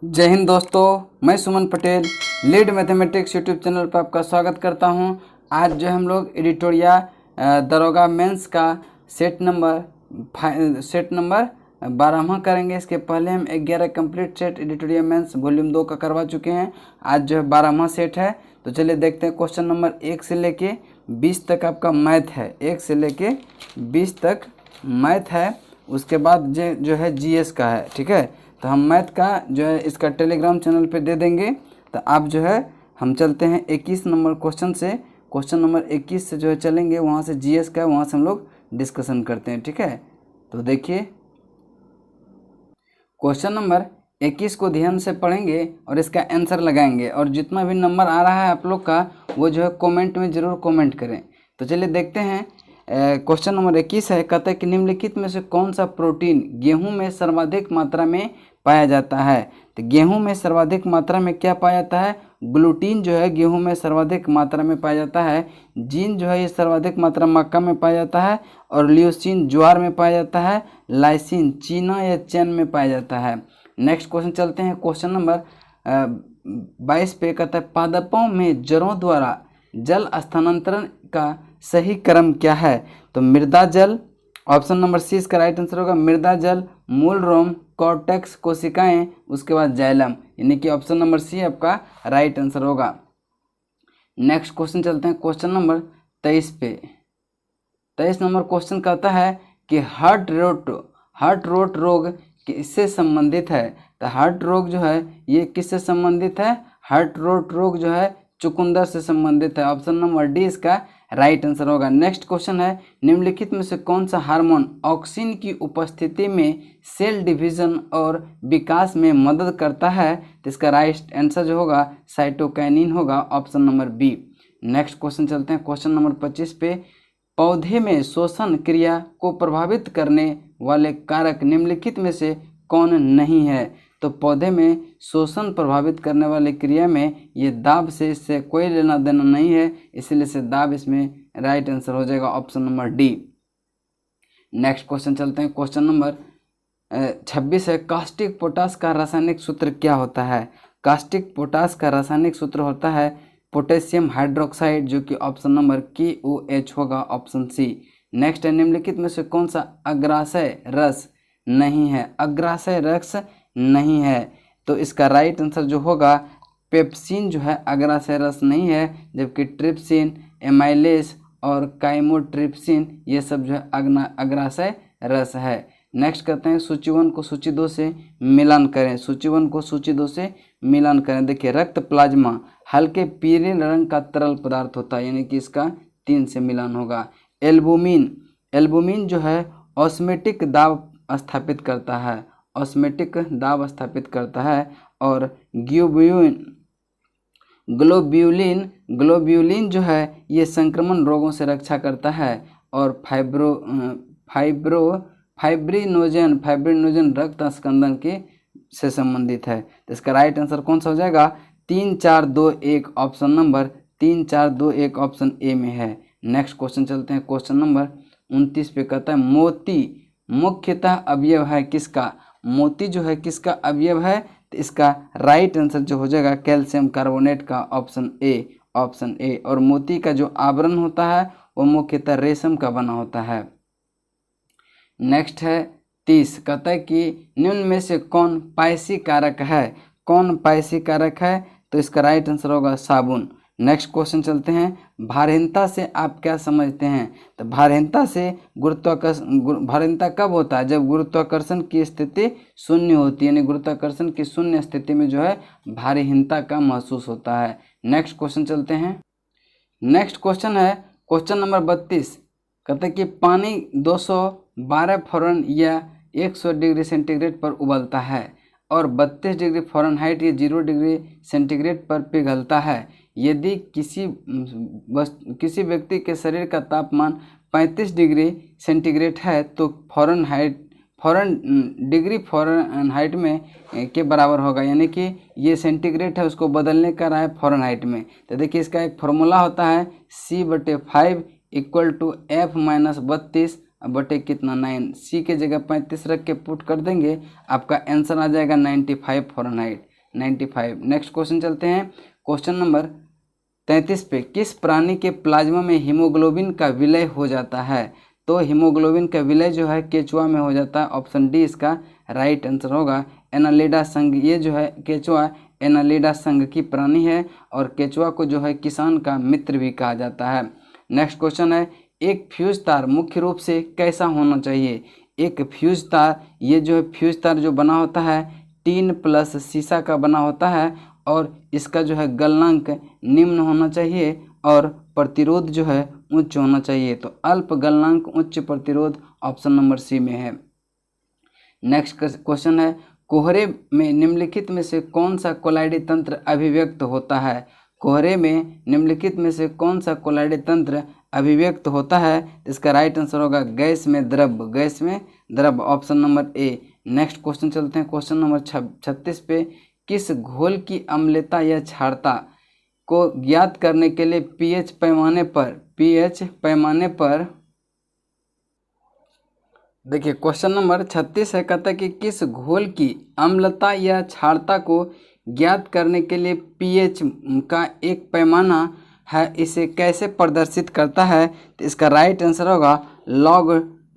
जय हिंद दोस्तों, मैं Suman Patel lead mathematics YouTube channel पर आपका स्वागत करता हूं। आज जो हम लोग एडिटोरिया दरोगा मेंस का सेट नंबर 12वां करेंगे। इसके पहले हम 11 कंप्लीट सेट एडिटोरिया मेंस वॉल्यूम 2 का करवा चुके हैं। आज जो है 12वां सेट है। तो चलिए देखते हैं। क्वेश्चन नंबर 1 से लेके 20 तक आपका मैथ है। 1 से लेके 20 तक मैथ है। उसके बाद जो है जीएस का है। ठीक है, तो हम मैथ का जो है इसका टेलीग्राम चैनल पे दे देंगे। तो आप जो है हम चलते हैं 21 नंबर क्वेश्चन से। क्वेश्चन नंबर 21 से जो है चलेंगे, वहाँ से जीएस का, वहाँ से हम लोग डिस्कशन करते हैं। ठीक है, तो देखिए क्वेश्चन नंबर 21 को ध्यान से पढ़ेंगे और इसका आंसर लगाएंगे। और जितना भी नंबर आ रहा है आप लोग का, वो जो है कमेंट में ज़रूर कमेंट करें। तो चलिए देखते हैं। क्वेश्चन नंबर 21 है। कहता है कि निम्नलिखित में से कौन सा प्रोटीन गेहूं में सर्वाधिक मात्रा में पाया जाता है। तो गेहूं में सर्वाधिक मात्रा में क्या पाया जाता है? ग्लूटीन जो है गेहूं में सर्वाधिक मात्रा में पाया जाता है। जीन जो है ये सर्वाधिक मात्रा मक्का में पाया जाता है। और ल्यूसीन ज्वार में पाया जाता है। लाइसिन चीना या चैन में पाया जाता है। नेक्स्ट क्वेश्चन चलते हैं। क्वेश्चन नंबर 22 पे कहता है पादपों में जड़ों द्वारा जल स्थानांतरण का सही क्रम क्या है। तो मृदा जल, ऑप्शन नंबर सी इसका राइट आंसर होगा। मृदा जल, मूल रोम, कॉर्टेक्स कोशिकाएं, उसके बाद जाइलम, यानी कि ऑप्शन नंबर सी आपका राइट आंसर होगा। नेक्स्ट क्वेश्चन चलते हैं क्वेश्चन नंबर 23 पे। 23 नंबर क्वेश्चन कहता है कि हार्ट रोट रोग किससे संबंधित है। तो हार्ट रोग जो है ये किससे संबंधित है? हार्ट रोट रोग जो है चुकंदर से संबंधित है। ऑप्शन नंबर डी इसका राइट आंसर होगा। नेक्स्ट क्वेश्चन है निम्नलिखित में से कौन सा हार्मोन ऑक्सिन की उपस्थिति में सेल डिवीजन और विकास में मदद करता है। तो इसका राइट आंसर जो होगा साइटोकाइनिन होगा, option number B. Next question चलते हैं क्वेश्चन नंबर 25 पे। पौधे में श्वसन क्रिया को प्रभावित करने वाले कारक निम्नलिखित में से कौन नहीं है। तो पौधे में श्वसन प्रभावित करने वाली क्रिया में ये दाब से इससे कोई लेना देना नहीं है, इसलिए से दाब इसमें राइट आंसर हो जाएगा, option number D. Next question चलते हैं। क्वेश्चन नंबर 26 है। कास्टिक पोटास का रासायनिक सूत्र क्या होता है। कास्टिक पोटास का रासायनिक सूत्र होता है पोटेशियम हाइड्रोक्साइड, जो कि ऑप्शन नंबर KOH होगा, ऑप्शन सी। नेक्स्ट है निम्नलिखित में से कौन सा अग्राशय रस नहीं है। अग्राशय रस नहीं है, तो इसका राइट आंसर जो होगा पेप्सिन जो है अग्राशय रस नहीं है, जबकि ट्रिप्सिन, एमाइलेस और काइमोट्रिप्सिन ये सब जो है अग्राशय रस है। नेक्स्ट करते हैं सूची 1 को सूची 2 से मिलान करें। सूची 1 को सूची 2 से मिलान करें। देखिए रक्त प्लाज्मा हल्के पीले रंग का तरल पदार्थ होता है, यानी कि इसका 3 से मिलान होगा। एल्बुमिन जो है ऑस्मेटिक दाब स्थापित करता है, ऑस्मेटिक दाब स्थापित करता है। और ग्लोब्यूलिन जो है ये संक्रमण रोगों से रक्षा करता है। और फाइब्रिनोजन रक्त स्कंदन के से संबंधित है। तो इसका राइट आंसर कौन सा हो जाएगा? 3 4 2 1, ऑप्शन नंबर 3 4 2 1 ऑप्शन ए में है। नेक्स्ट क्वेश्चन चलते हैं। क्वेश्चन नंबर 29 पे कहता है मोती मुख्यतः अवयव है किसका। मोती जो है किसका अवयव है। तो इसका राइट आंसर जो हो जाएगा कैल्शियम कार्बोनेट का, ऑप्शन ए। और मोती का जो आवरण होता है वो मुख्यतः रेशम का बना होता है। नेक्स्ट है 30। कहता है कि निम्न में से कौन पायसी कारक है। कौन पायसी कारक है। तो इसका राइट आंसर होगा साबुन। नेक्स्ट क्वेश्चन चलते हैं। भारहीनता से आप क्या समझते हैं। तो भारहीनता से भारहीनता कब होता है? जब गुरुत्वाकर्षण की स्थिति शून्य होती है, यानी गुरुत्वाकर्षण की शून्य स्थिति में जो है भारहीनता का महसूस होता है। नेक्स्ट क्वेश्चन चलते हैं। नेक्स्ट क्वेश्चन है क्वेश्चन नंबर 32। कहते हैं कि पानी 212 फ़ारेनहाइट या 100 डिग्री सेंटीग्रेड पर उबलता है और 32 डिग्री फ़ारेनहाइट या 0 डिग्री सेंटीग्रेड पर पिघलता है। यदि किसी व्यक्ति के शरीर का तापमान 35 डिग्री सेंटीग्रेड है तो डिग्री फ़ारेनहाइट में के बराबर होगा, यानी कि ये सेंटीग्रेड है उसको बदलने का रहा है फ़ारेनहाइट में। तो देखिए इसका एक फॉर्मूला होता है C/5 = F - 32 बटे कितना 9। सी के जगह 35 रख के पुट कर देंगे, आपका आंसर आ जाएगा 95 फ़ारेनहाइट। 95। नेक्स्ट क्वेश्चन चलते हैं क्वेश्चन नंबर 33 पे। किस प्राणी के प्लाज्मा में हीमोग्लोबिन का विलय हो जाता है? तो हीमोग्लोबिन का विलय जो है केचुआ में हो जाता है। ऑप्शन डी इसका राइट आंसर होगा। एनालिडा संघ, ये जो है केचुआ एनालिडा संघ की प्राणी है और केचुआ को जो है किसान का मित्र भी कहा जाता है। नेक्स्ट क्वेश्चन है, एक फ्यूज तार मुख्य रूप से कैसा होना चाहिए? एक फ्यूज तार, ये जो है फ्यूज तार जो बना होता है टीन प्लस शीशा का बना होता है और इसका जो है गलनांक निम्न होना चाहिए और प्रतिरोध जो है उच्च होना चाहिए। तो अल्प गलनांक उच्च प्रतिरोध ऑप्शन नंबर सी में है। नेक्स्ट क्वेश्चन है, कोहरे में निम्नलिखित में से कौन सा कोलाइडी तंत्र अभिव्यक्त होता है? कोहरे में निम्नलिखित में से कौन सा कोलाइडी तंत्र अभिव्यक्त होता है? इसका राइट आंसर होगा गैस में द्रव, गैस में द्रव option number A. Next question चलते हैं क्वेश्चन नंबर 36 पे। किस घोल की अम्लता या क्षारता को ज्ञात करने के लिए पीएच पैमाने पर देखिए क्वेश्चन नंबर 36 है, कहता है कि किस घोल की अम्लता या क्षारता को ज्ञात करने के लिए पीएच का एक पैमाना है, इसे कैसे प्रदर्शित करता है? तो इसका राइट आंसर होगा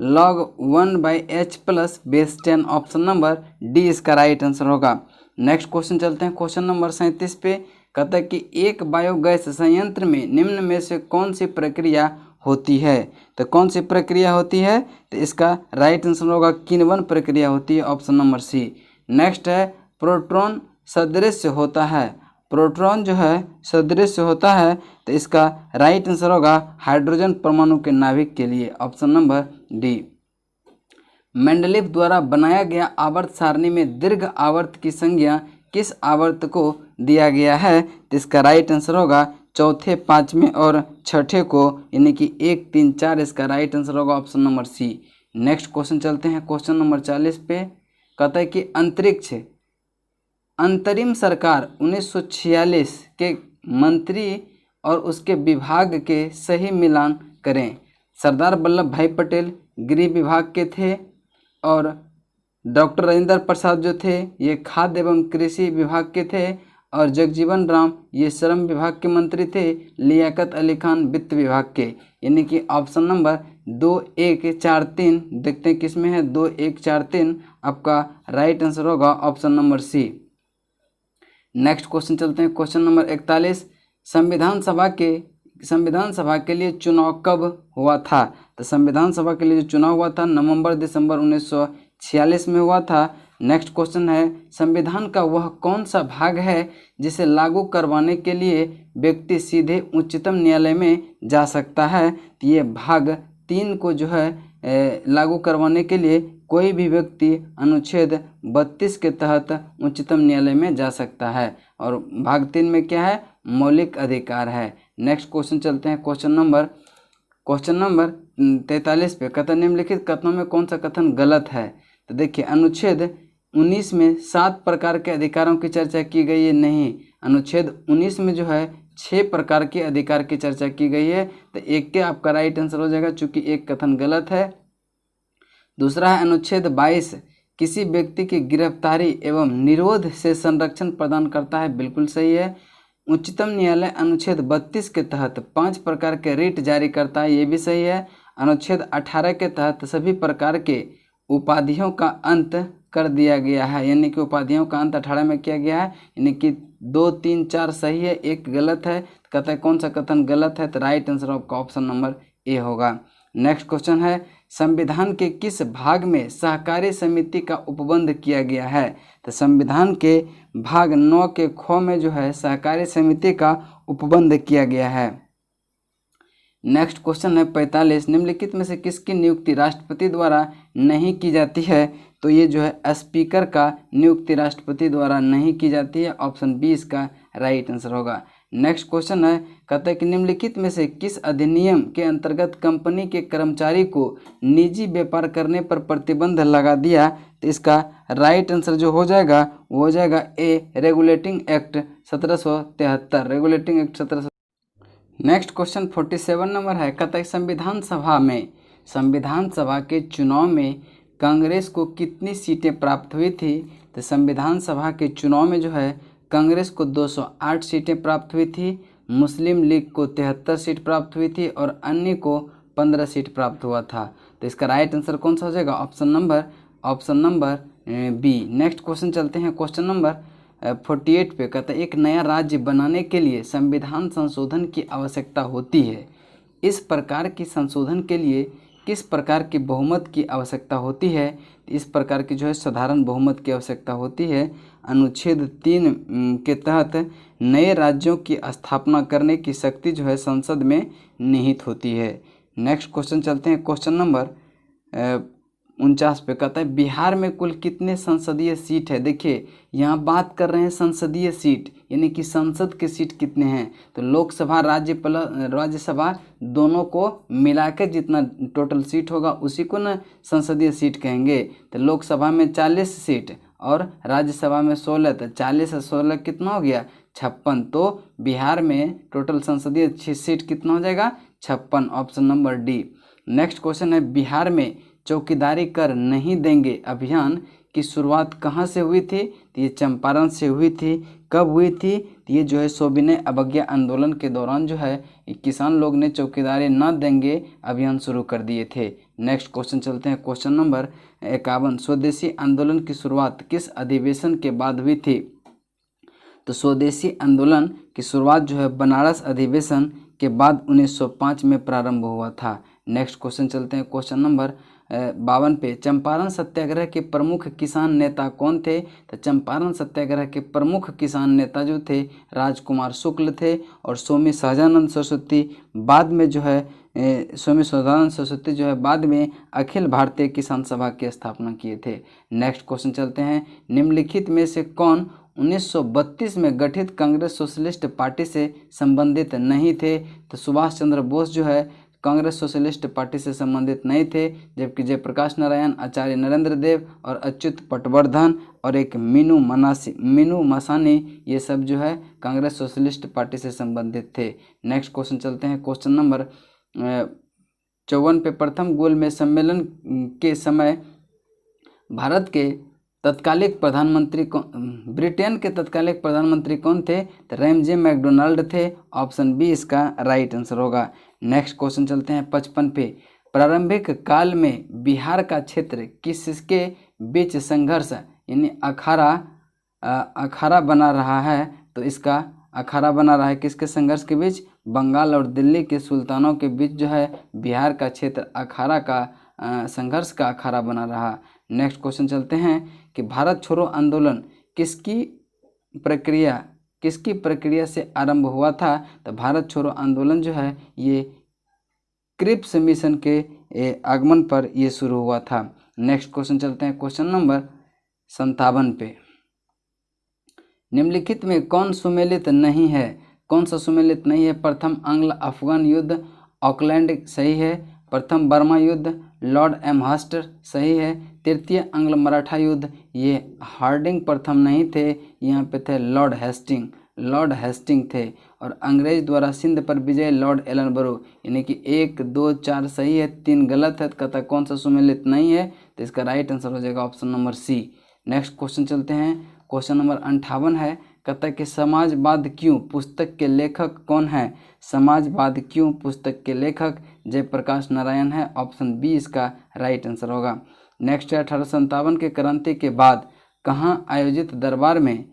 log 1/H plus base 10 option number D इसका राइट आंसर होगा। नेक्स्ट क्वेश्चन चलते हैं क्वेश्चन नंबर 37 पे। कहता है कि एक बायोगैस संयंत्र में निम्न में से कौन सी प्रक्रिया होती है? तो कौन सी प्रक्रिया होती है? तो इसका राइट आंसर होगा किण्वन प्रक्रिया होती है ऑप्शन नंबर सी। नेक्स्ट है, प्रोटॉन सदृश्य होता है, प्रोटॉन जो है सदृश्य होता है, तो इसका राइट आंसर होगा हाइड्रोजन परमाणु के नाभिक के लिए ऑप्शन नंबर डी। मेंडलीफ द्वारा बनाया गया आवर्त सारणी में दीर्घ आवर्त की संज्ञा किस आवर्त को दिया गया है? तो इसका राइट आंसर होगा चौथे, पाँचवें और छठे को, यानी कि 1, 3, 4 इसका राइट आंसर होगा option number C. Next question चलते हैं क्वेश्चन नंबर 40 पे। कहता है कि अंतरिक्ष अंतरिम सरकार 1946 के मंत्री और उसके विभाग के सही मिलान करें। सरदार वल्लभ भाई पटेल गृह विभाग के थे और डॉक्टर राजेंद्र प्रसाद जो थे ये खाद्य एवं कृषि विभाग के थे और जगजीवन राम ये श्रम विभाग के मंत्री थे, लियाकत अली खान वित्त विभाग के, यानी कि ऑप्शन नंबर 2, 1, 4, 3 देखते हैं किस में है। 2, 1, 4, 3 आपका राइट आंसर होगा option number C. Next question चलते हैं क्वेश्चन नंबर 41। संविधान सभा के लिए चुनाव कब हुआ था? तो संविधान सभा के लिए जो चुनाव हुआ था नवंबर-दिसंबर 1946 में हुआ था। नेक्स्ट क्वेश्चन है, संविधान का वह कौन सा भाग है जिसे लागू करवाने के लिए व्यक्ति सीधे उच्चतम न्यायालय में जा सकता है? तो ये भाग 3 को जो है लागू करवाने के लिए कोई भी व्यक्ति अनुच्छेद 32 के तहत उच्चतम न्यायालय में जा सकता है और भाग 3 में क्या है? मौलिक अधिकार है। नेक्स्ट क्वेश्चन चलते हैं क्वेश्चन नंबर 43 पे। कहता निम्नलिखित कथनों में कौन सा कथन गलत है? तो देखिए अनुच्छेद 19 में 7 प्रकार के अधिकारों की चर्चा की गई है, नहीं। अनुच्छेद 19 में जो है 6 प्रकार के अधिकार की चर्चा की गई है, तो एक के आपका राइट आंसर हो जाएगा चूंकि एक कथन गलत है। दूसरा है अनुच्छेद 22 किसी व्यक्ति की गिरफ्तारी एवं निरोध से संरक्षण प्रदान करता है, बिल्कुल सही है। उच्चतम न्यायालय अनुच्छेद 32 के तहत 5 प्रकार के रिट जारी करता है, ये भी सही है। अनुच्छेद 18 के तहत सभी प्रकार के उपाधियों का अंत कर दिया गया है, यानी कि उपाधियों का अंत 18 में किया गया है, यानी कि 2, 3, 4 सही है, एक गलत है। कहता है कौन सा कथन गलत है? तो राइट आंसर आपका ऑप्शन नंबर ए होगा। नेक्स्ट क्वेश्चन है, संविधान के किस भाग में सहकारी समिति का उपबंध किया गया है? तो संविधान के भाग 9 के ख में जो है सहकारी समिति का उपबंध किया गया है। नेक्स्ट क्वेश्चन है 45। निम्नलिखित में से किसकी नियुक्ति राष्ट्रपति द्वारा नहीं की जाती है? तो ये जो है स्पीकर का नियुक्ति राष्ट्रपति द्वारा नहीं की जाती है, ऑप्शन बी इसका राइट आंसर होगा। नेक्स्ट क्वेश्चन है, कहता है कि निम्नलिखित में से किस अधिनियम के अंतर्गत कंपनी के कर्मचारी को निजी व्यापार करने पर प्रतिबंध लगा दिया? तो इसका राइट आंसर जो हो जाएगा वो हो जाएगा A, regulating act 1773, regulating act 17। Next question 47 number है, कहता है संविधान सभा के चुनाव में कांग्रेस को कितनी सीटें प्राप्त हुई थी? तो संविधान सभा के चुनाव में जो है कांग्रेस को 208 सीटें प्राप्त हुई थी, मुस्लिम लीग को 73 सीट प्राप्त हुई थी और अन्य को 15 सीट प्राप्त हुआ था। तो इसका राइट आंसर कौन सा हो जाएगा? Option number B. Next question चलते हैं, क्वेश्चन नंबर 48 पे कहता है एक नया राज्य बनाने के लिए संविधान संशोधन की आवश्यकता होती है। इस प्रकार की संशोधन के लिए किस प्रकार की बहुमत की आवश्यकता होती है? इस प्रकार की जो है साधारण बहुमत की आवश्यकता होती है। अनुच्छेद 3 के तहत नए राज्यों की स्थापना करने की शक्ति जो है संसद में निहित होती है। नेक्स्ट क्वेश्चन चलते हैं, क्वेश्चन नंबर 49 पे कहता है बिहार में कुल कितने संसदीय सीट है? देखिए यहाँ बात कर रहे हैं संसदीय सीट, यानी कि संसद के सीट कितने हैं। तो लोकसभा राज्यसभा दोनों को मिला के जितना टोटल सीट होगा उसी को ना संसदीय सीट कहेंगे। तो लोकसभा में 40 सीट और राज्यसभा में 16, तो 40 और 16 कितना हो गया? 56। तो बिहार में टोटल संसदीय सीट कितना हो जाएगा? 56, option number D. Next question है बिहार में चौकीदारी कर नहीं देंगे अभियान की शुरुआत कहाँ से हुई थी? तो ये चंपारण से हुई थी। कब हुई थी? तो ये जो है सविनय अवज्ञा आंदोलन के दौरान जो है किसान लोग ने चौकीदारी न देंगे अभियान शुरू कर दिए थे। नेक्स्ट क्वेश्चन चलते हैं, क्वेश्चन नंबर 51 स्वदेशी आंदोलन की शुरुआत किस अधिवेशन के बाद हुई थी? तो स्वदेशी आंदोलन की शुरुआत जो है बनारस अधिवेशन के बाद 1905 में प्रारंभ हुआ था। नेक्स्ट क्वेश्चन चलते हैं, क्वेश्चन नंबर 52 पे चंपारण सत्याग्रह के प्रमुख किसान नेता कौन थे? तो चंपारण सत्याग्रह के प्रमुख किसान नेता जो थे राजकुमार शुक्ल थे और स्वामी सहजानंद सरस्वती बाद में जो है बाद में अखिल भारतीय किसान सभा की स्थापना किए थे। नेक्स्ट क्वेश्चन चलते हैं, निम्नलिखित में से कौन 1932 में गठित कांग्रेस सोशलिस्ट पार्टी से संबंधित नहीं थे? तो सुभाष चंद्र बोस जो है कांग्रेस सोशलिस्ट पार्टी से संबंधित नहीं थे, जबकि जयप्रकाश नारायण, आचार्य नरेंद्र देव और अच्युत पटवर्धन और एक मीनू मसानी ये सब जो है कांग्रेस सोशलिस्ट पार्टी से संबंधित थे। नेक्स्ट क्वेश्चन चलते हैं, क्वेश्चन नंबर 54 पे प्रथम गोलमेज सम्मेलन के समय भारत के तत्कालिक प्रधानमंत्री ब्रिटेन के तत्कालिक प्रधानमंत्री कौन थे? तो रैमजे मैकडोनाल्ड थे, ऑप्शन बी इसका राइट आंसर होगा। नेक्स्ट क्वेश्चन चलते हैं 55 पे प्रारंभिक काल में बिहार का क्षेत्र किसके बीच संघर्ष यानी अखाड़ा बना रहा है? तो इसका अखाड़ा बना रहा है किसके संघर्ष के बीच? बंगाल और दिल्ली के सुल्तानों के बीच जो है बिहार का क्षेत्र अखाड़ा का संघर्ष का अखाड़ा बना रहा। नेक्स्ट क्वेश्चन चलते हैं कि भारत छोड़ो आंदोलन किसकी प्रक्रिया से आरंभ हुआ था? तो भारत छोड़ो आंदोलन जो है ये क्रिप्स मिशन के आगमन पर ये शुरू हुआ था। नेक्स्ट क्वेश्चन चलते हैं, क्वेश्चन नंबर 57 पे निम्नलिखित में कौन सुमेलित नहीं है? कौन सा सुमेलित नहीं है? प्रथम आंग्ल अफगान युद्ध ऑकलैंड सही है, प्रथम बर्मा युद्ध लॉर्ड एमहर्स्ट सही है, तृतीय आंग्ल मराठा युद्ध ये हार्डिंग प्रथम नहीं थे, यहाँ पे थे लॉर्ड हेस्टिंग थे, और अंग्रेज द्वारा सिंध पर विजय लॉर्ड एलनबरो, यानी कि 1, 2, 4 सही है, 3 गलत है। कहता कौन सा सुमेलित नहीं है? तो इसका राइट आंसर हो जाएगा option number C. Next question चलते हैं, क्वेश्चन नंबर 58 है, कहता कि समाजवाद क्यों पुस्तक के लेखक कौन है? समाजवाद क्यों पुस्तक के लेखक जयप्रकाश नारायण है, ऑप्शन बी इसका राइट आंसर होगा। नेक्स्ट है 1857 के क्रांति के बाद कहाँ आयोजित दरबार में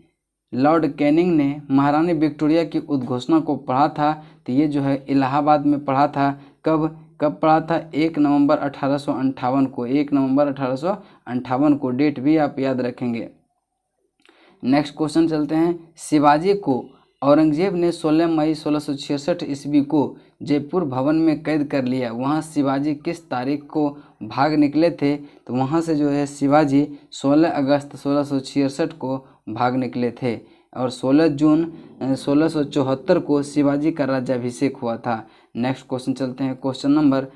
लॉर्ड कैनिंग ने महारानी विक्टोरिया की उद्घोषणा को पढ़ा था? तो ये जो है इलाहाबाद में पढ़ा था। कब पढ़ा था? 1 नवंबर 1858 को, 1 नवंबर 1858 को, डेट भी आप याद रखेंगे। नेक्स्ट क्वेश्चन चलते हैं, शिवाजी को औरंगजेब ने 16 मई 1666 ईस्वी को जयपुर भवन में कैद कर लिया। वहाँ शिवाजी किस तारीख को भाग निकले थे? तो वहाँ से जो है शिवाजी 16 अगस्त 1666 को भाग निकले थे और 16 जून 1674 को शिवाजी का राज्याभिषेक हुआ था। नेक्स्ट क्वेश्चन चलते हैं, क्वेश्चन नंबर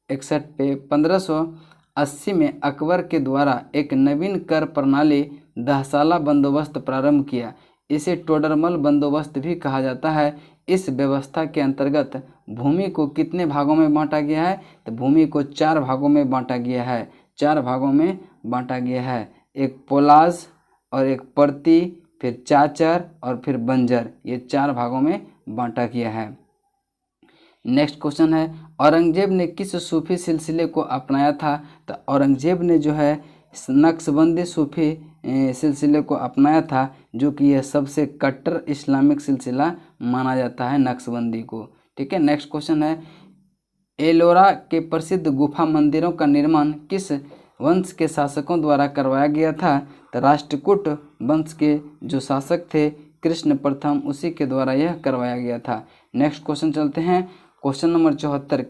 61 पे 1580 में अकबर के द्वारा एक नवीन कर प्रणाली दहसाला बंदोबस्त प्रारंभ किया। इसे टोडरमल बंदोबस्त भी कहा जाता है। इस व्यवस्था के अंतर्गत भूमि को कितने भागों में बांटा गया है? तो भूमि को 4 भागों में बांटा गया है, 4 भागों में बांटा गया है। एक पोलाज और एक पर्ती फिर चाचर और फिर बंजर, ये 4 भागों में बांटा गया है। नेक्स्ट क्वेश्चन है, औरंगजेब ने किस सूफी सिलसिले को अपनाया था? तो औरंगजेब ने जो है नक्शबंदी सूफी सिलसिले को अपनाया था, जो कि यह सबसे कट्टर इस्लामिक सिलसिला माना जाता है नक्शबंदी को। ठीक है। नेक्स्ट क्वेश्चन है, एलोरा के प्रसिद्ध गुफा मंदिरों का निर्माण किस वंश के शासकों द्वारा करवाया गया था? तो राष्ट्रकूट वंश के जो शासक थे कृष्ण प्रथम, उसी के द्वारा यह करवाया गया था। नेक्स्ट क्वेश्चन चलते हैं, क्वेश्चन नंबर 74,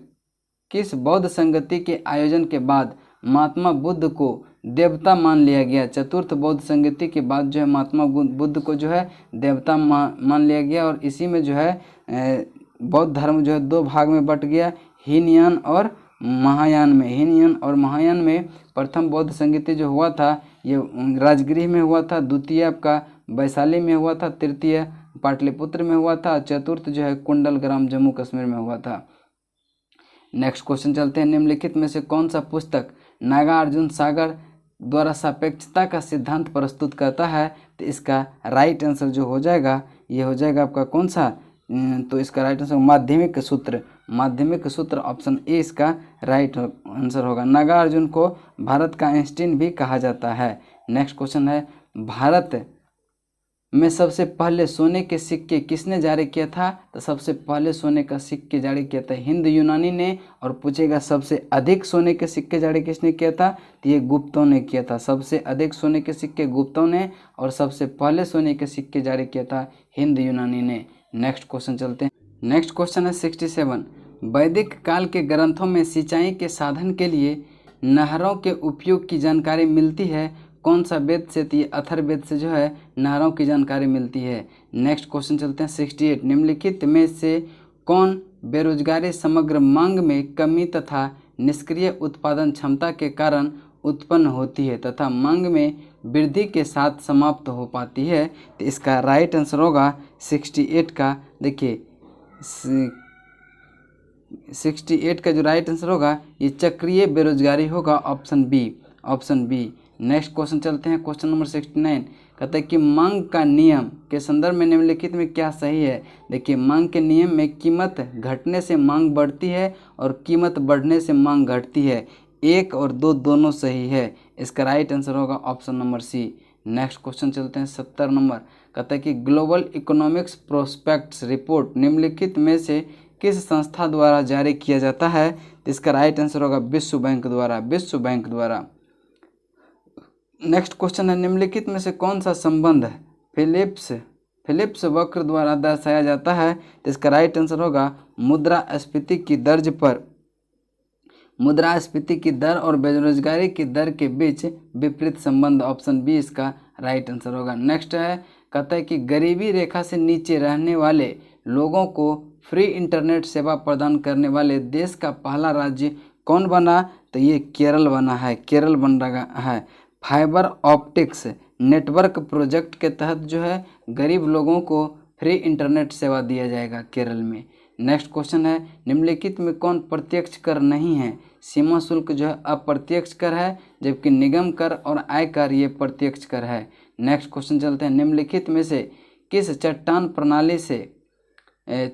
किस बौद्ध संगति के आयोजन के बाद महात्मा बुद्ध को देवता मान लिया गया? चतुर्थ बौद्ध संगति के बाद जो है महात्मा बुद्ध को जो है देवता मान लिया गया, और इसी में जो है बौद्ध धर्म जो है 2 भाग में बट गया, हीनयान और महायान में। हीनयान और महायान में प्रथम बौद्ध संगति जो हुआ था ये राजगृह में हुआ था, द्वितीय आपका वैशाली में हुआ था, तृतीय पाटलिपुत्र में हुआ था, चतुर्थ जो है कुंडलग्राम जम्मू कश्मीर में हुआ था। नेक्स्ट क्वेश्चन चलते हैं, निम्नलिखित में से कौन सा पुस्तक नागार्जुन सागर द्वारा सापेक्षता का सिद्धांत प्रस्तुत करता है? तो इसका राइट आंसर जो हो जाएगा ये हो जाएगा आपका कौन सा? तो इसका राइट आंसर माध्यमिक सूत्र। माध्यमिक सूत्र ऑप्शन ए इसका राइट आंसर होगा। नागार्जुन को भारत का आइंस्टीन भी कहा जाता है। नेक्स्ट क्वेश्चन है, भारत में सबसे पहले सोने के सिक्के किसने जारी किया था? तो सबसे पहले सोने का सिक्के जारी किया था हिंद यूनानी ने। और पूछेगा सबसे अधिक सोने के सिक्के जारी किसने किया था? तो ये गुप्तों ने किया था। सबसे अधिक सोने के सिक्के गुप्तों ने, और सबसे पहले सोने के सिक्के जारी किया था हिंद यूनानी ने। नेक्स्ट क्वेश्चन चलते हैं, नेक्स्ट क्वेश्चन है 67, वैदिक काल के ग्रंथों में सिंचाई के साधन के लिए नहरों के उपयोग की जानकारी मिलती है? कौन सा वेद से? तो ये अथर्ववेद से जो है नहरों की जानकारी मिलती है। नेक्स्ट क्वेश्चन चलते हैं 68, निम्नलिखित में से कौन बेरोजगारी समग्र मांग में कमी तथा निष्क्रिय उत्पादन क्षमता के कारण उत्पन्न होती है तथा मांग में वृद्धि के साथ समाप्त हो पाती है? तो इसका राइट आंसर होगा 68 का, देखिए 68 का जो राइट आंसर होगा ये चक्रीय बेरोजगारी होगा, option B, option B. Next question चलते हैं, क्वेश्चन नंबर 69, कहता है कि मांग का नियम के संदर्भ में निम्नलिखित में क्या सही है? देखिए मांग के नियम में कीमत घटने से मांग बढ़ती है और कीमत बढ़ने से मांग घटती है। 1 और 2 दोनों सही है। इसका राइट आंसर होगा option number C. Next question चलते हैं 70 नंबर, कहता है कि ग्लोबल इकोनॉमिक्स प्रोस्पेक्ट्स रिपोर्ट निम्नलिखित में से किस संस्था द्वारा जारी किया जाता है? तो इसका राइट आंसर होगा विश्व बैंक द्वारा, विश्व बैंक द्वारा। नेक्स्ट क्वेश्चन है, निम्नलिखित में से कौन सा संबंध फिलिप्स वक्र द्वारा दर्शाया जाता है? तो इसका राइट आंसर होगा मुद्रास्फीति की दर पर, मुद्रास्फीति की दर और बेरोजगारी की दर के बीच विपरीत संबंध, ऑप्शन बी इसका राइट आंसर होगा। नेक्स्ट है, कहता है कि गरीबी रेखा से नीचे रहने वाले लोगों को फ्री इंटरनेट सेवा प्रदान करने वाले देश का पहला राज्य कौन बना? तो ये केरल बना है, केरल बन रहा है। फाइबर ऑप्टिक्स नेटवर्क प्रोजेक्ट के तहत जो है गरीब लोगों को फ्री इंटरनेट सेवा दिया जाएगा केरल में। नेक्स्ट क्वेश्चन है, निम्नलिखित में कौन प्रत्यक्ष कर नहीं है? सीमा शुल्क जो है अप्रत्यक्ष कर है, जबकि निगम कर और आय कर ये प्रत्यक्ष कर है। नेक्स्ट क्वेश्चन चलते हैं, निम्नलिखित में से किस चट्टान प्रणाली से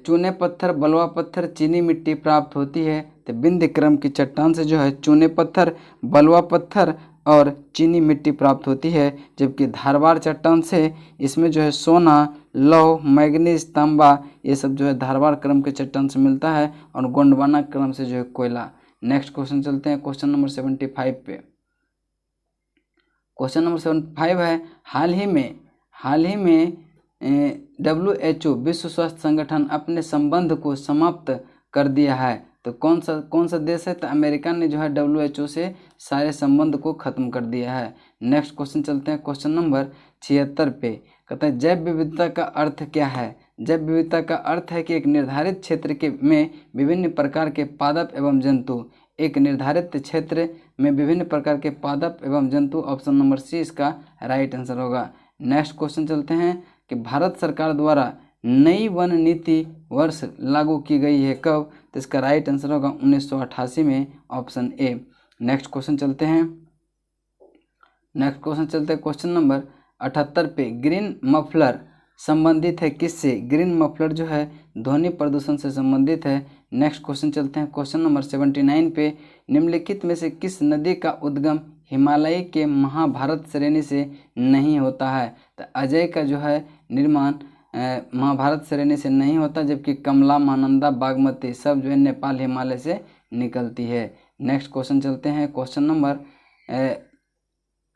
चूने पत्थर, बलुआ पत्थर, चीनी मिट्टी प्राप्त होती है? तो विंध्य क्रम की चट्टान से जो है चूने पत्थर, बलुआ पत्थर और चीनी मिट्टी प्राप्त होती है, जबकि धारवाड़ चट्टान से इसमें जो है सोना, लौह, मैग्नीज, तांबा ये सब जो है धारवाड़ क्रम के चट्टान से मिलता है, और गोंडवाना क्रम से जो है कोयला। नेक्स्ट क्वेश्चन चलते हैं क्वेश्चन नंबर 75 पे। क्वेश्चन नंबर 75 है, हाल ही में WHO विश्व स्वास्थ्य संगठन अपने संबंध को समाप्त कर दिया है। तो कौन सा देश है? तो अमेरिका ने जो है WHO से सारे संबंध को खत्म कर दिया है। नेक्स्ट क्वेश्चन चलते हैं क्वेश्चन नंबर 76 पे, कहता है जैव विविधता का अर्थ क्या है? जैव विविधता का अर्थ है कि एक निर्धारित क्षेत्र में विभिन्न प्रकार के पादप एवं जंतु, एक निर्धारित क्षेत्र में विभिन्न प्रकार के पादप एवं जंतु, ऑप्शन नंबर सी इसका राइट आंसर होगा। नेक्स्ट क्वेश्चन चलते हैं कि भारत सरकार द्वारा नई वन नीति वर्ष लागू की गई है कब? तो इसका राइट आंसर होगा 1988 में, ऑप्शन ए। नेक्स्ट क्वेश्चन चलते हैं क्वेश्चन नंबर 78 पे ग्रीन मफलर संबंधित है किससे? ग्रीन मफलर जो है ध्वनि प्रदूषण से संबंधित है। नेक्स्ट क्वेश्चन चलते हैं क्वेश्चन नंबर 79 पे। निम्नलिखित में से किस नदी का उद्गम हिमालय के महाभारत श्रेणी से नहीं होता है? तो अजय का जो है निर्माण महाभारत श्रेणी से नहीं होता, जबकि कमला, महानंदा, बागमती सब जो है नेपाल हिमालय से निकलती है। नेक्स्ट क्वेश्चन चलते हैं क्वेश्चन नंबर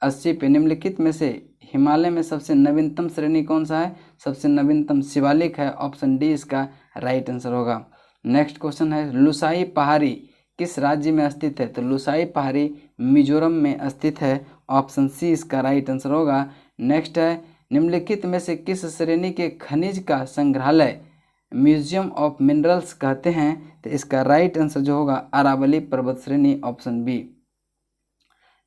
80 पे। निम्नलिखित में से हिमालय में सबसे नवीनतम श्रेणी कौन सा है? सबसे नवीनतम शिवालिक है, ऑप्शन डी इसका राइट आंसर होगा। नेक्स्ट क्वेश्चन है लुसाई पहाड़ी किस राज्य में स्थित है? तो लुसाई पहाड़ी मिजोरम में स्थित है, ऑप्शन सी इसका राइट आंसर होगा। नेक्स्ट है निम्नलिखित में से किस श्रेणी के खनिज का संग्रहालय म्यूजियम ऑफ मिनरल्स कहते हैं? तो इसका राइट आंसर जो होगा अरावली पर्वत श्रेणी, ऑप्शन बी।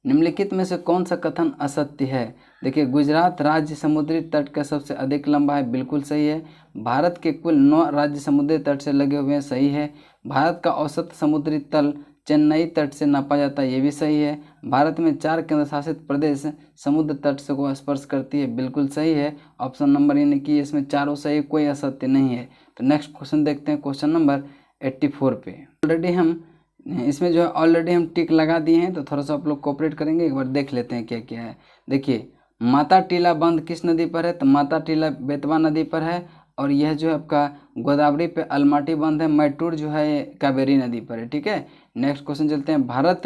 निम्नलिखित में से कौन सा कथन असत्य है? देखिए, गुजरात राज्य समुद्री तट का सबसे अधिक लंबा है, बिल्कुल सही है। भारत के कुल 9 राज्य समुद्री तट से लगे हुए हैं, सही है। भारत का औसत समुद्री तल चेन्नई तट से नापा जाता है, ये भी सही है। भारत में 4 केंद्र शासित प्रदेश समुद्र तट से को स्पर्श करती है, बिल्कुल सही है। ऑप्शन नंबर यानी कि इसमें चारों सही, कोई असत्य नहीं है। तो नेक्स्ट क्वेश्चन देखते हैं क्वेश्चन नंबर 84 पे। ऑलरेडी हम इसमें जो है ऑलरेडी हम टिक लगा दिए हैं, तो थोड़ा सा आप लोग कोऑपरेट करेंगे, एक बार देख लेते हैं क्या क्या है। देखिए, माता टीला बंध किस नदी पर है? तो माता टीला बेतवा नदी पर है, और यह जो है आपका गोदावरी पे अलमाटी बंध है। मैटूर जो है कावेरी नदी पर है, ठीक है। नेक्स्ट क्वेश्चन चलते हैं भारत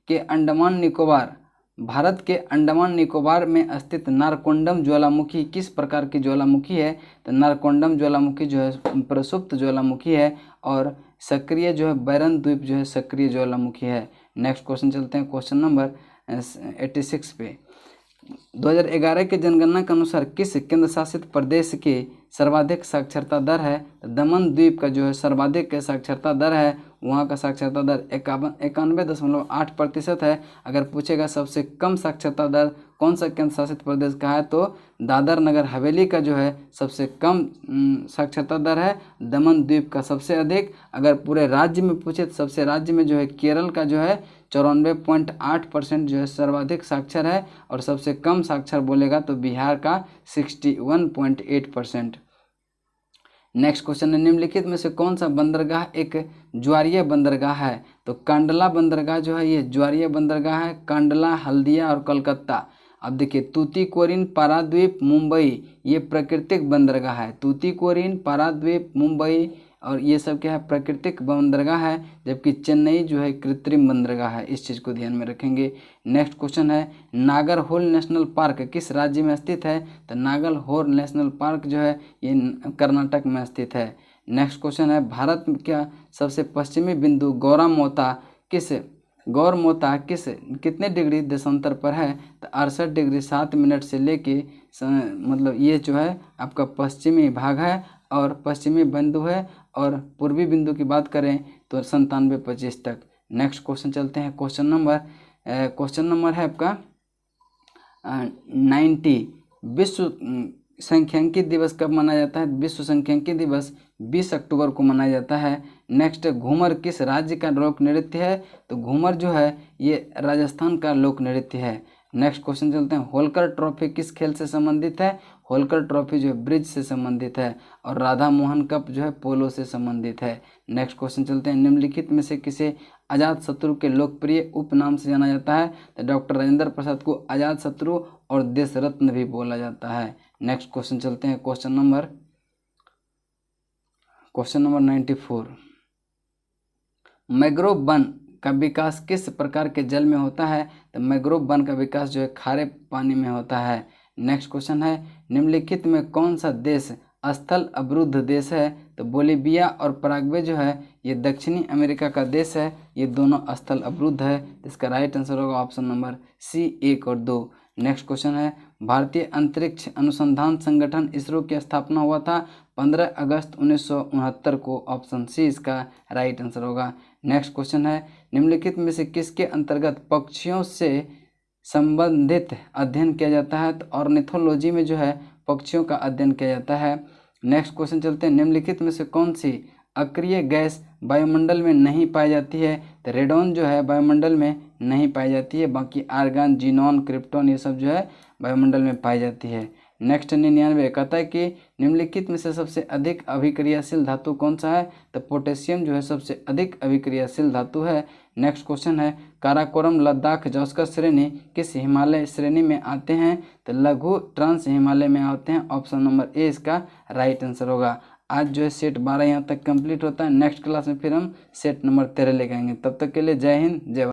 के अंडमान निकोबार में स्थित नारकोंडम ज्वालामुखी किस प्रकार की ज्वालामुखी है? तो नारकोंडम ज्वालामुखी जो है प्रसुप्त ज्वालामुखी है, और सक्रिय जो है बैरन द्वीप जो है सक्रिय ज्वालामुखी है। नेक्स्ट क्वेश्चन चलते हैं क्वेश्चन नंबर 86 पे। 2011 के जनगणना के अनुसार किस केंद्र शासित प्रदेश के सर्वाधिक साक्षरता दर है? दमन द्वीप का जो है सर्वाधिक साक्षरता दर है, वहाँ का साक्षरता दर 91.8% है। अगर पूछेगा सबसे कम साक्षरता दर कौन सा केंद्र शासित प्रदेश का है, तो दादर नगर हवेली का जो है सबसे कम साक्षरता दर है, दमन द्वीप का सबसे अधिक। अगर पूरे राज्य में पूछे तो सबसे राज्य में जो है केरल का जो है 94.8% जो है सर्वाधिक साक्षर है, और सबसे कम साक्षर बोलेगा तो बिहार का 61.8%। नेक्स्ट क्वेश्चन है निम्नलिखित में से कौन सा बंदरगाह एक ज्वारीय बंदरगाह है? तो कांडला बंदरगाह जो है ये ज्वारीय बंदरगाह है, कांडला, हल्दिया और कलकत्ता। अब देखिए, तूतीकोरिन, पारादीप, मुंबई ये प्राकृतिक बंदरगाह है। तूतीकोरिन, पारादीप, मुंबई और ये सब क्या है? प्राकृतिक बंदरगाह है, जबकि चेन्नई जो है कृत्रिम बंदरगाह है। इस चीज़ को ध्यान में रखेंगे। नेक्स्ट क्वेश्चन है नागरहोल नेशनल पार्क किस राज्य में स्थित है? तो नागरहोल नेशनल पार्क जो है ये कर्नाटक में स्थित है। नेक्स्ट क्वेश्चन है भारत में क्या सबसे पश्चिमी बिंदु गौरमोता कितने डिग्री देशांतर पर है? तो 68 डिग्री 7 मिनट से लेके मतलब ये जो है आपका पश्चिमी भाग है और पश्चिमी बिंदु है, और पूर्वी बिंदु की बात करें तो 97-25 तक। नेक्स्ट क्वेश्चन चलते हैं क्वेश्चन नंबर है आपका 90। विश्व सांख्यिकी दिवस कब मनाया जाता है? विश्व सांख्यिकी दिवस 20 अक्टूबर को मनाया जाता है। नेक्स्ट, घूमर किस राज्य का लोक नृत्य है? तो घूमर जो है ये राजस्थान का लोक नृत्य है। नेक्स्ट क्वेश्चन चलते हैं होलकर ट्रॉफी किस खेल से संबंधित है? होलकर ट्रॉफी जो है ब्रिज से संबंधित है, और राधा मोहन कप जो है पोलो से संबंधित है। नेक्स्ट क्वेश्चन चलते हैं निम्नलिखित में से किसे अजातशत्रु के लोकप्रिय उपनाम से जाना जाता है? तो डॉक्टर राजेंद्र प्रसाद को अजातशत्रु और देश रत्न भी बोला जाता है। नेक्स्ट क्वेश्चन चलते हैं क्वेश्चन नंबर 94। मैंग्रोव वन का विकास किस प्रकार के जल में होता है? तो मैंग्रोव वन का विकास जो है खारे पानी में होता है। नेक्स्ट क्वेश्चन है निम्नलिखित में कौन सा देश स्थल अवरुद्ध देश है? तो बोलीविया और पराग्वे जो है ये दक्षिणी अमेरिका का देश है, ये दोनों स्थल अवरुद्ध है। इसका राइट आंसर होगा ऑप्शन नंबर सी 1 और 2। नेक्स्ट क्वेश्चन है भारतीय अंतरिक्ष अनुसंधान संगठन इसरो की स्थापना हुआ था 15 अगस्त 1969 को, ऑप्शन सी इसका राइट आंसर होगा। नेक्स्ट क्वेश्चन है निम्नलिखित में से किसके अंतर्गत पक्षियों से संबंधित अध्ययन किया जाता है? तो ऑर्निथोलॉजी में जो है पक्षियों का अध्ययन किया जाता है। नेक्स्ट क्वेश्चन चलते हैं निम्नलिखित में से कौन सी अक्रिय गैस वायुमंडल में नहीं पाई जाती है? तो रेडॉन जो है वायुमंडल में नहीं पाई जाती है। बाकी आर्गन, जीनॉन, क्रिप्टॉन ये सब जो है वायुमंडल में पाई जाती है। नेक्स्ट 99 कहता है कि निम्नलिखित में से सबसे अधिक अभिक्रियाशील धातु कौन सा है? तो पोटेशियम जो है सबसे अधिक अभिक्रियाशील धातु है। नेक्स्ट क्वेश्चन है काराकोरम, लद्दाख, जॉस्कर श्रेणी किस हिमालय श्रेणी में आते हैं? तो लघु ट्रांस हिमालय में आते हैं। ऑप्शन नंबर ए इसका राइट आंसर होगा। आज जो है सेट 12 यहाँ तक कंप्लीट होता है। नेक्स्ट क्लास में फिर हम सेट नंबर 13 लेके आएंगे। तब तक के लिए जय हिंद, जय भारत।